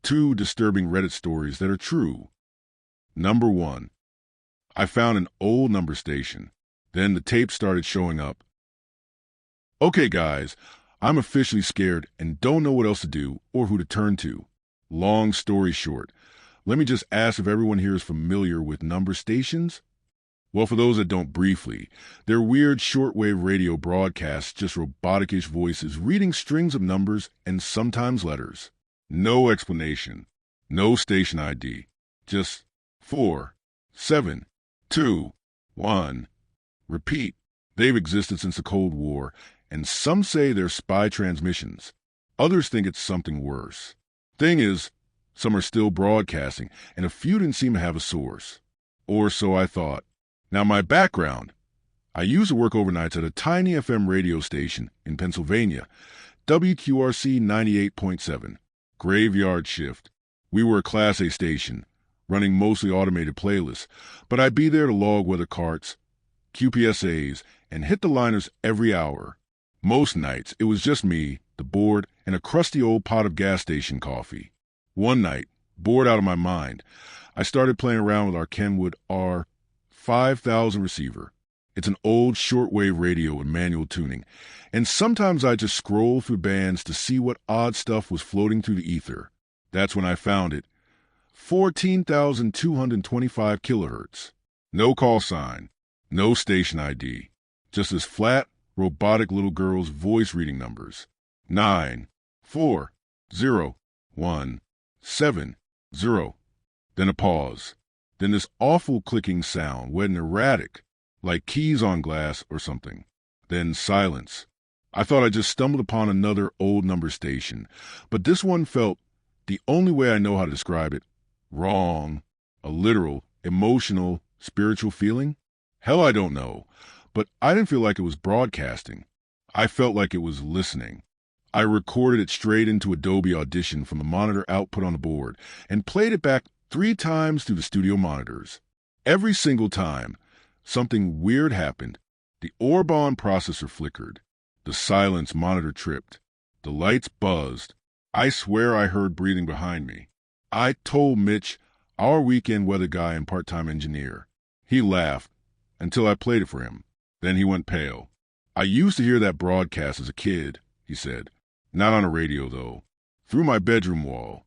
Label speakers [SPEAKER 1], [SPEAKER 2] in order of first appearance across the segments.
[SPEAKER 1] 2 disturbing Reddit stories that are true. Number 1. I found an old number station. Then the tape started showing up. Okay, guys, I'm officially scared and don't know what else to do or who to turn to. Long story short, let me just ask if everyone here is familiar with number stations? Well, for those that don't, briefly, they're weird shortwave radio broadcasts, just robotic-ish voices reading strings of numbers and sometimes letters. No explanation. No station ID. Just 4, 7, 2, 1. Repeat. They've existed since the Cold War, and some say they're spy transmissions. Others think it's something worse. Thing is, some are still broadcasting, and a few didn't seem to have a source. Or so I thought. Now, my background. I used to work overnights at a tiny FM radio station in Pennsylvania, WQRC 98.7, graveyard shift. We were a Class A station, running mostly automated playlists, but I'd be there to log weather carts, QPSAs, and hit the liners every hour. Most nights, it was just me, the board, and a crusty old pot of gas station coffee. One night, bored out of my mind, I started playing around with our Kenwood R5000 receiver. It's an old shortwave radio with manual tuning, and sometimes I just scroll through bands to see what odd stuff was floating through the ether. That's when I found it. 14,225 kilohertz. No call sign, no station ID, just this flat, robotic little girl's voice reading numbers. 9, 4, 0, 1, 7, 0. Then a pause. Then this awful clicking sound, wet and erratic, like keys on glass or something. Then silence. I thought I just stumbled upon another old number station, but this one felt, the only way I know how to describe it, wrong. A literal, emotional, spiritual feeling? Hell, I don't know. But I didn't feel like it was broadcasting. I felt like it was listening. I recorded it straight into Adobe Audition from the monitor output on the board and played it back 3 times through the studio monitors. Every single time, something weird happened. The Orban processor flickered. The silence monitor tripped. The lights buzzed. I swear I heard breathing behind me. I told Mitch, our weekend weather guy and part-time engineer. He laughed until I played it for him. Then he went pale. I used to hear that broadcast as a kid, he said. Not on a radio, though. Through my bedroom wall.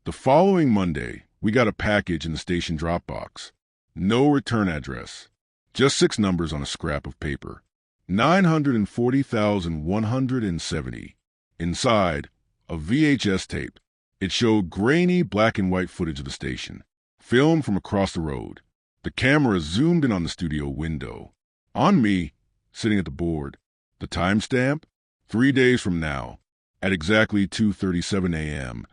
[SPEAKER 1] The following Monday, we got a package in the station drop box. No return address. Just 6 numbers on a scrap of paper. 940,170. Inside, a VHS tape. It showed grainy black and white footage of the station, filmed from across the road. The camera zoomed in on the studio window. On me, sitting at the board. The timestamp? 3 days from now, at exactly 2:37 a.m.,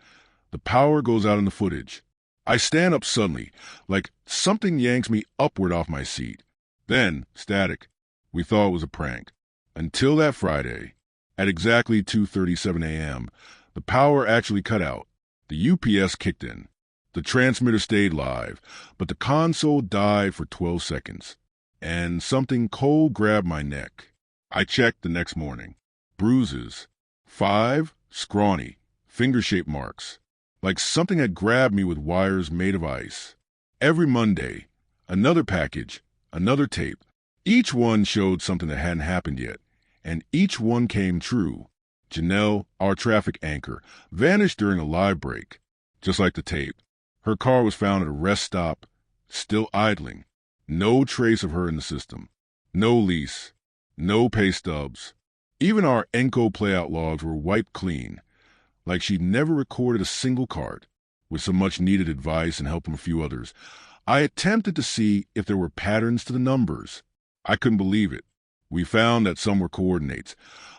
[SPEAKER 1] the power goes out in the footage. I stand up suddenly, like something yanks me upward off my seat. Then, static. We thought it was a prank. Until that Friday, at exactly 2:37 a.m., the power actually cut out. The UPS kicked in. The transmitter stayed live, but the console died for 12 seconds. And something cold grabbed my neck. I checked the next morning. Bruises. 5 scrawny, finger-shaped marks. Like something had grabbed me with wires made of ice. Every Monday, another package, another tape. Each one showed something that hadn't happened yet, and each one came true. Janelle, our traffic anchor, vanished during a live break. Just like the tape. Her car was found at a rest stop, still idling. No trace of her in the system. No lease. No pay stubs. Even our Enco playout logs were wiped clean, like she'd never recorded a single cart. With some much-needed advice and help from a few others, I attempted to see if there were patterns to the numbers. I couldn't believe it. We found that some were coordinates.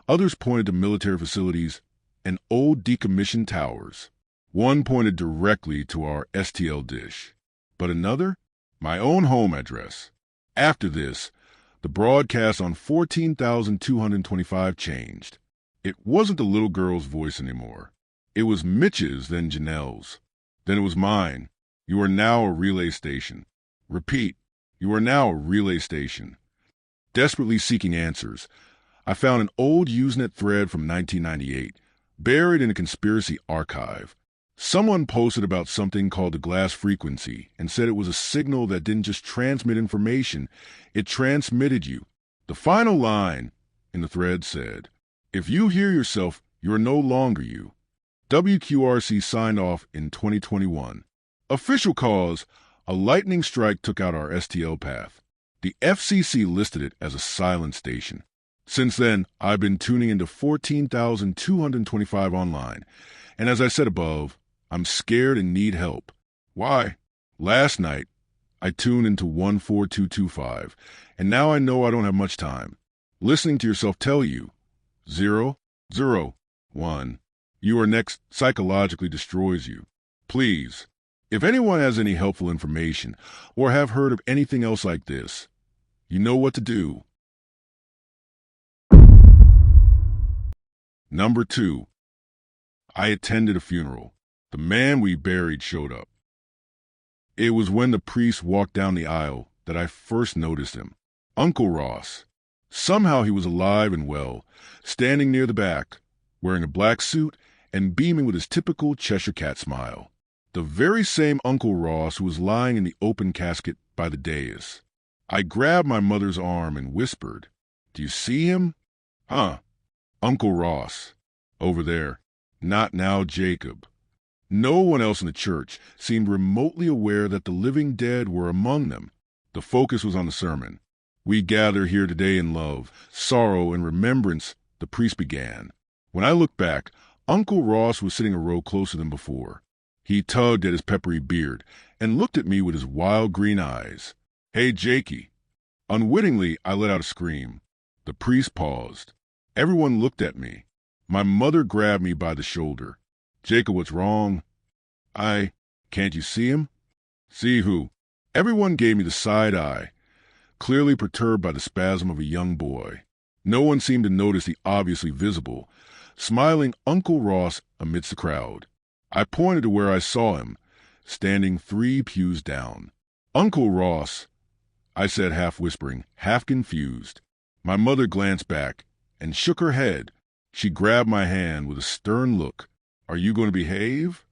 [SPEAKER 1] Others pointed to military facilities and old decommissioned towers. One pointed directly to our STL dish, but another, my own home address. After this, the broadcast on 14,225 changed. It wasn't the little girl's voice anymore. It was Mitch's, then Janelle's. Then it was mine. You are now a relay station. Repeat, you are now a relay station. Desperately seeking answers, I found an old Usenet thread from 1998, buried in a conspiracy archive. Someone posted about something called the glass frequency and said it was a signal that didn't just transmit information, it transmitted you. The final line in the thread said, "If you hear yourself, you are no longer you." WQRC signed off in 2021. Official cause: a lightning strike took out our STL path. The FCC listed it as a silent station. Since then, I've been tuning into 14,225 online, and as I said above, I'm scared and need help. Why? Last night, I tuned into 14225, and now I know I don't have much time. Listening to yourself tell you, 0, 0, 1, you are next psychologically destroys you. Please, if anyone has any helpful information or have heard of anything else like this, you know what to do. Number 2. I attended a funeral. The man we buried showed up. It was when the priest walked down the aisle that I first noticed him. Uncle Ross. Somehow he was alive and well, standing near the back, wearing a black suit and beaming with his typical Cheshire Cat smile. The very same Uncle Ross who was lying in the open casket by the dais. I grabbed my mother's arm and whispered, "Do you see him?" "Huh. Uncle Ross. Over there. Not now, Jacob." No one else in the church seemed remotely aware that the living dead were among them. The focus was on the sermon. "We gather here today in love, sorrow, and remembrance," the priest began. When I looked back, Uncle Ross was sitting a row closer than before. He tugged at his peppery beard and looked at me with his wild green eyes. "Hey, Jakey." Unwittingly, I let out a scream. The priest paused. Everyone looked at me. My mother grabbed me by the shoulder. "Jacob, what's wrong?" Can't you see him?" "See who?" Everyone gave me the side eye, clearly perturbed by the spasm of a young boy. No one seemed to notice the obviously visible, smiling Uncle Ross amidst the crowd. I pointed to where I saw him, standing 3 pews down. "Uncle Ross," I said, half whispering, half confused. My mother glanced back and shook her head. She grabbed my hand with a stern look. "Are you going to behave?"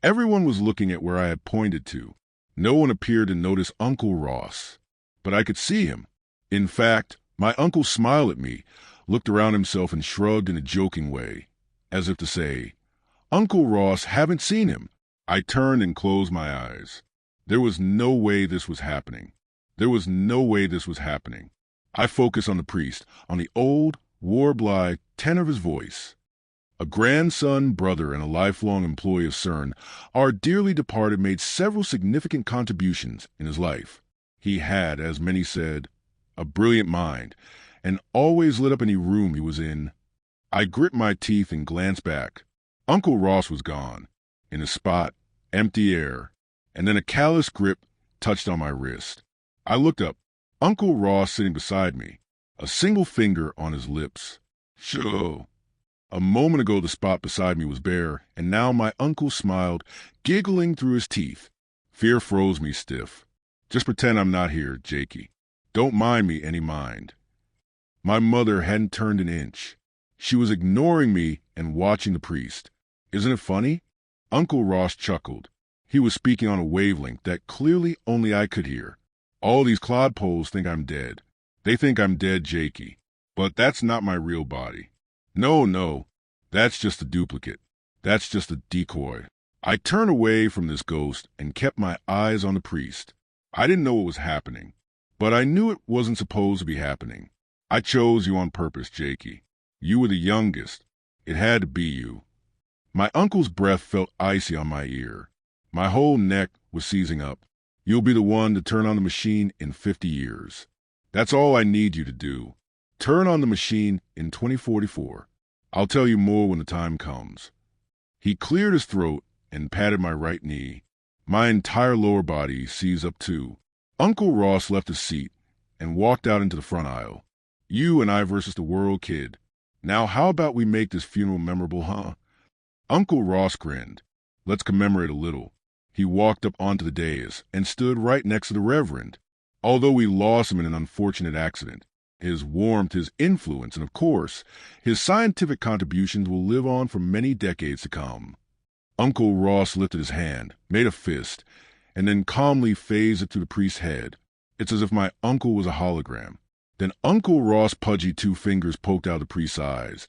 [SPEAKER 1] Everyone was looking at where I had pointed to. No one appeared to notice Uncle Ross, but I could see him. In fact, my uncle smiled at me, looked around himself and shrugged in a joking way, as if to say, "Uncle Ross, haven't seen him." I turned and closed my eyes. There was no way this was happening. There was no way this was happening. I focused on the priest, on the old, war-blithe tenor of his voice. A grandson, brother, and a lifelong employee of CERN, our dearly departed made several significant contributions in his life. He had, as many said, a brilliant mind, and always lit up any room he was in. I grit my teeth and glanced back. Uncle Ross was gone. In a spot, empty air, and then a callous grip touched on my wrist. I looked up. Uncle Ross sitting beside me, a single finger on his lips. "Sho." A moment ago the spot beside me was bare, and now my uncle smiled, giggling through his teeth. Fear froze me stiff. "Just pretend I'm not here, Jakey. Don't mind me any mind." My mother hadn't turned an inch. She was ignoring me and watching the priest. Isn't it funny? Uncle Ross chuckled. He was speaking on a wavelength that clearly only I could hear. "All these clodpoles think I'm dead. They think I'm dead, Jakey. But that's not my real body. No, that's just a duplicate. That's just a decoy." I turned away from this ghost and kept my eyes on the priest. I didn't know what was happening, but I knew it wasn't supposed to be happening. "I chose you on purpose, Jakey. You were the youngest. It had to be you." My uncle's breath felt icy on my ear. My whole neck was seizing up. "You'll be the one to turn on the machine in 50 years. That's all I need you to do. Turn on the machine in 2044. I'll tell you more when the time comes." He cleared his throat and patted my right knee. My entire lower body seized up too. Uncle Ross left his seat and walked out into the front aisle. "You and I versus the world, kid. Now how about we make this funeral memorable, huh?" Uncle Ross grinned. "Let's commemorate a little." He walked up onto the dais and stood right next to the Reverend. Although we lost him in an unfortunate accident, his warmth, his influence, and of course, his scientific contributions will live on for many decades to come. Uncle Ross lifted his hand, made a fist, and then calmly phased it to the priest's head. It's as if my uncle was a hologram. Then Uncle Ross' pudgy 2 fingers poked out the priest's eyes,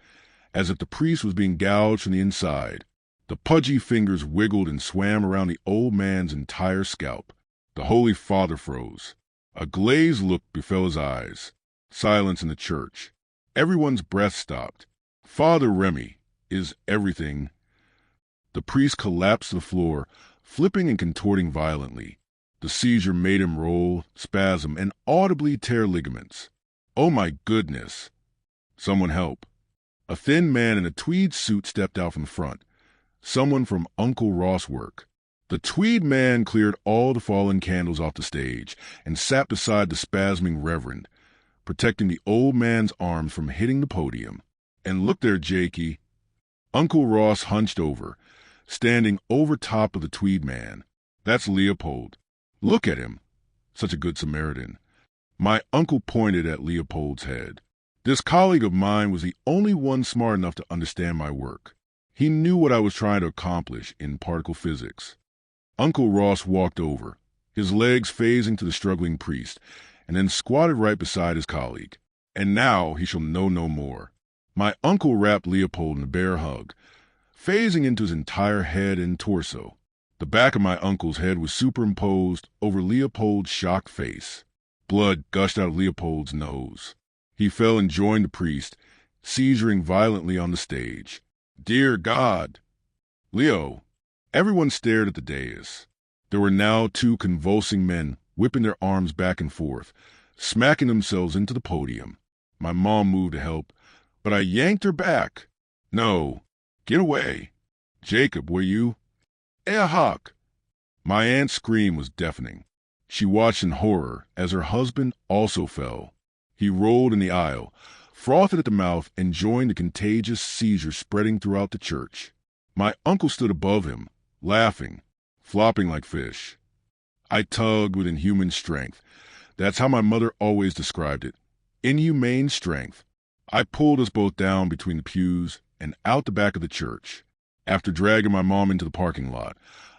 [SPEAKER 1] as if the priest was being gouged from the inside. The pudgy fingers wiggled and swam around the old man's entire scalp. The Holy Father froze. A glazed look befell his eyes. Silence in the church. Everyone's breath stopped. Father Remy, is everything? The priest collapsed to the floor, flipping and contorting violently. The seizure made him roll, spasm, and audibly tear ligaments. Oh my goodness! Someone help. A thin man in a tweed suit stepped out from the front. Someone from Uncle Ross' work. The tweed man cleared all the fallen candles off the stage and sat beside the spasming reverend, protecting the old man's arms from hitting the podium. And look there, Jakey. Uncle Ross hunched over, standing over top of the tweed man. That's Leopold. Look at him. Such a good Samaritan. My uncle pointed at Leopold's head. This colleague of mine was the only one smart enough to understand my work. He knew what I was trying to accomplish in particle physics. Uncle Ross walked over, his legs phasing to the struggling priest, and then squatted right beside his colleague. And now he shall know no more. My uncle wrapped Leopold in a bear hug, phasing into his entire head and torso. The back of my uncle's head was superimposed over Leopold's shocked face. Blood gushed out of Leopold's nose. He fell and joined the priest, seizuring violently on the stage. Dear God! Leo! Everyone stared at the dais. There were now 2 convulsing men whipping their arms back and forth, smacking themselves into the podium. My mom moved to help, but I yanked her back. No, get away. Jacob, were you? Hawk! My aunt's scream was deafening. She watched in horror as her husband also fell. He rolled in the aisle, frothed at the mouth, and joined the contagious seizure spreading throughout the church. My uncle stood above him, laughing, flopping like fish. I tugged with inhuman strength. That's how my mother always described it. Inhumane strength. I pulled us both down between the pews and out the back of the church. After dragging my mom into the parking lot,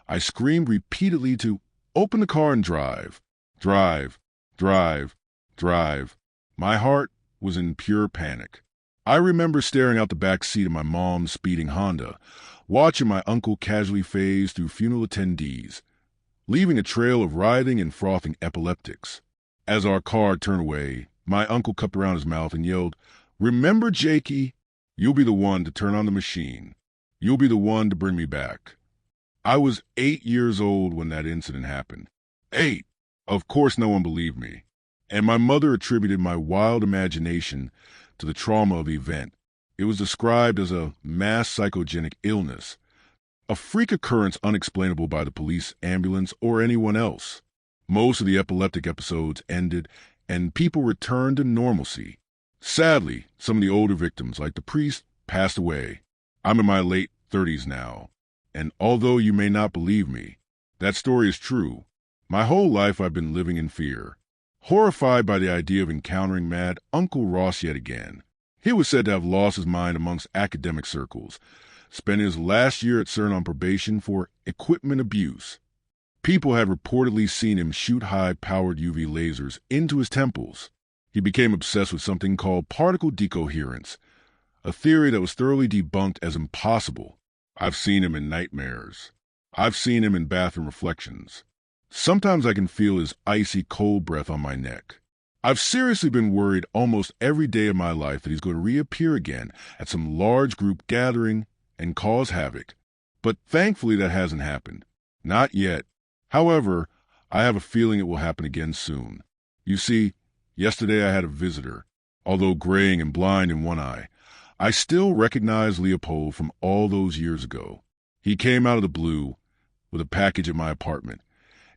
[SPEAKER 1] I screamed repeatedly to open the car and drive. Drive, drive, drive. My heart was in pure panic. I remember staring out the back seat of my mom's speeding Honda, watching my uncle casually phase through funeral attendees, leaving a trail of writhing and frothing epileptics. As our car turned away, my uncle cupped around his mouth and yelled, Remember, Jakey, you'll be the one to turn on the machine. You'll be the one to bring me back. I was 8 years old when that incident happened. 8! Of course no one believed me. And my mother attributed my wild imagination to the trauma of the event. It was described as a mass psychogenic illness, a freak occurrence unexplainable by the police, ambulance, or anyone else. Most of the epileptic episodes ended, and people returned to normalcy. Sadly, some of the older victims, like the priest, passed away. I'm in my late 30s now, and although you may not believe me, that story is true. My whole life I've been living in fear, horrified by the idea of encountering mad Uncle Ross yet again. He was said to have lost his mind amongst academic circles, spending his last year at CERN on probation for equipment abuse. People had reportedly seen him shoot high-powered UV lasers into his temples. He became obsessed with something called particle decoherence, a theory that was thoroughly debunked as impossible. I've seen him in nightmares. I've seen him in bathroom reflections. Sometimes I can feel his icy cold breath on my neck. I've seriously been worried almost every day of my life that he's going to reappear again at some large group gathering and cause havoc. But thankfully that hasn't happened. Not yet. However, I have a feeling it will happen again soon. You see, yesterday I had a visitor. Although graying and blind in one eye, I still recognize Leopold from all those years ago. He came out of the blue with a package at my apartment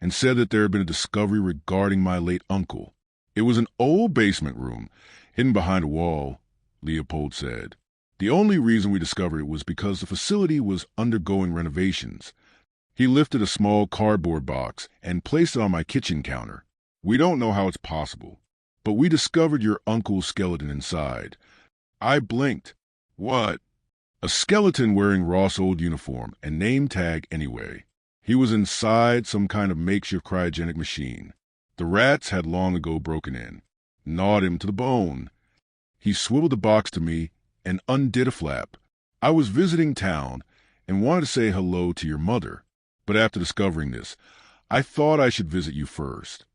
[SPEAKER 1] and said that there had been a discovery regarding my late uncle. It was an old basement room, hidden behind a wall, Leopold said. The only reason we discovered it was because the facility was undergoing renovations. He lifted a small cardboard box and placed it on my kitchen counter. We don't know how it's possible, but we discovered your uncle's skeleton inside. I blinked. What? A skeleton wearing Ross' old uniform and name tag anyway. He was inside some kind of makeshift cryogenic machine. The rats had long ago broken in, gnawed him to the bone. He swiveled the box to me and undid a flap. I was visiting town and wanted to say hello to your mother, but after discovering this, I thought I should visit you first.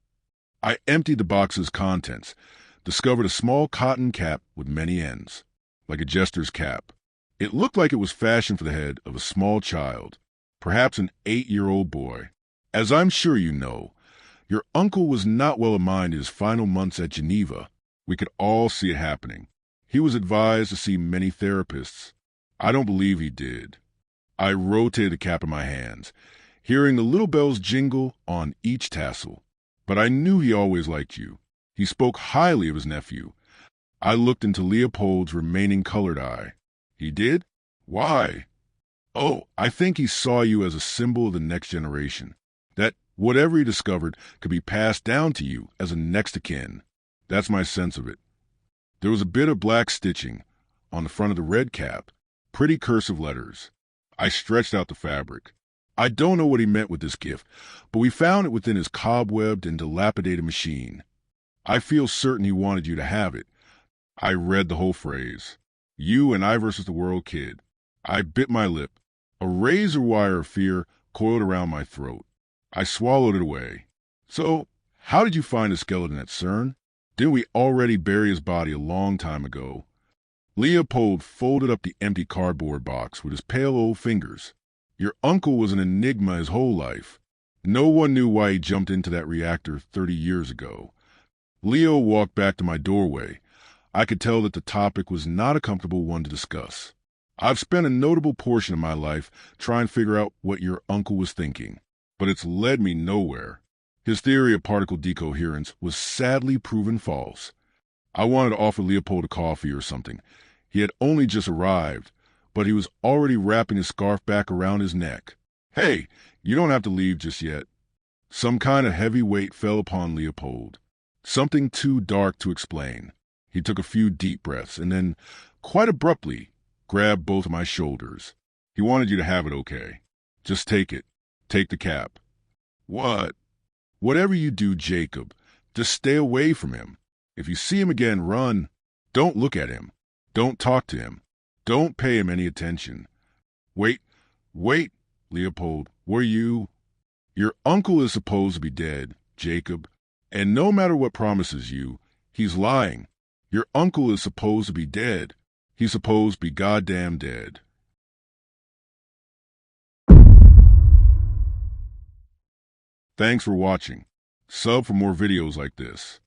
[SPEAKER 1] I emptied the box's contents, discovered a small cotton cap with many ends, like a jester's cap. It looked like it was fashioned for the head of a small child, perhaps an 8-year-old boy. As I'm sure you know, your uncle was not well of mind in his final months at Geneva. We could all see it happening. He was advised to see many therapists. I don't believe he did. I rotated the cap in my hands, hearing the little bells jingle on each tassel. But I knew he always liked you. He spoke highly of his nephew. I looked into Leopold's remaining colored eye. He did? Why? Oh, I think he saw you as a symbol of the next generation, that whatever he discovered could be passed down to you as a next of kin. That's my sense of it. There was a bit of black stitching on the front of the red cap, pretty cursive letters. I stretched out the fabric. I don't know what he meant with this gift, but we found it within his cobwebbed and dilapidated machine. I feel certain he wanted you to have it. I read the whole phrase. You and I versus the world, kid. I bit my lip. A razor wire of fear coiled around my throat. I swallowed it away. So, how did you find the skeleton at CERN? Didn't we already bury his body a long time ago? Leopold folded up the empty cardboard box with his pale old fingers. Your uncle was an enigma his whole life. No one knew why he jumped into that reactor 30 years ago. Leo walked back to my doorway. I could tell that the topic was not a comfortable one to discuss. I've spent a notable portion of my life trying to figure out what your uncle was thinking, but it's led me nowhere. His theory of particle decoherence was sadly proven false. I wanted to offer Leopold a coffee or something. He had only just arrived, but he was already wrapping his scarf back around his neck. Hey, you don't have to leave just yet. Some kind of heavy weight fell upon Leopold. Something too dark to explain. He took a few deep breaths and then, quite abruptly, grabbed both of my shoulders. He wanted you to have it, okay? Just take it. Take the cap. What? Whatever you do, Jacob, just stay away from him. If you see him again, run. Don't look at him. Don't talk to him. Don't pay him any attention. Wait, Leopold, were you? Your uncle is supposed to be dead, Jacob, and no matter what promises you, he's lying. Your uncle is supposed to be dead. He's supposed to be goddamn dead. Thanks for watching. Sub for more videos like this.